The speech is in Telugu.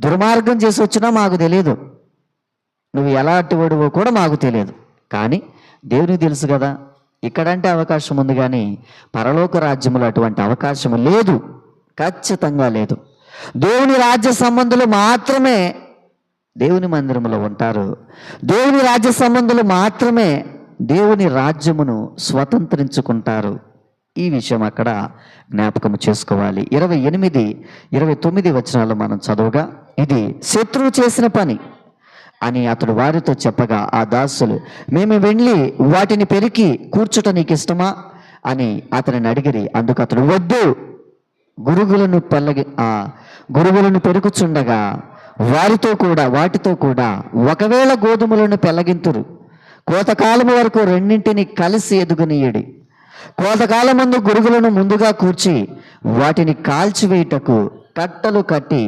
దుర్మార్గం చేసి వచ్చినా మాకు తెలియదు, నువ్వు ఎలాంటి వాడివో కూడా మాకు తెలియదు. కానీ దేవునికి తెలుసు కదా, ఇక్కడంటే అవకాశం ఉంది కానీ పరలోక రాజ్యములో అటువంటి అవకాశం లేదు, ఖచ్చితంగా లేదు. దేవుని రాజ్య సంబంధులు మాత్రమే దేవుని మందిరంలో ఉంటారు. దేవుని రాజ్య సంబంధులు మాత్రమే దేవుని రాజ్యమును స్వతంత్రించుకుంటారు. ఈ విషయం అక్కడ జ్ఞాపకం చేసుకోవాలి. 28, 29 వచనాలు మనం చదవగా, ఇది శత్రువు చేసిన పని అని అతడు వారితో చెప్పగా, ఆ దాసులు, మేము వెళ్ళి వాటిని పెరికి కూర్చుట నీకు ఇష్టమా అని అతనిని అడిగిరి. అందుకు అతడు, వద్దు, గురుగులను పెరుగుచుండగా వాటితో కూడా ఒకవేళ గోధుమలను పెళ్ళగింతురు, కోతకాలము వరకు రెండింటిని కలిసి ఎదుగునీయడి. కోతకాలమందు గురుగులను ముందుగా కూర్చి వాటిని కాల్చివేయుటకు కట్టలు కట్టి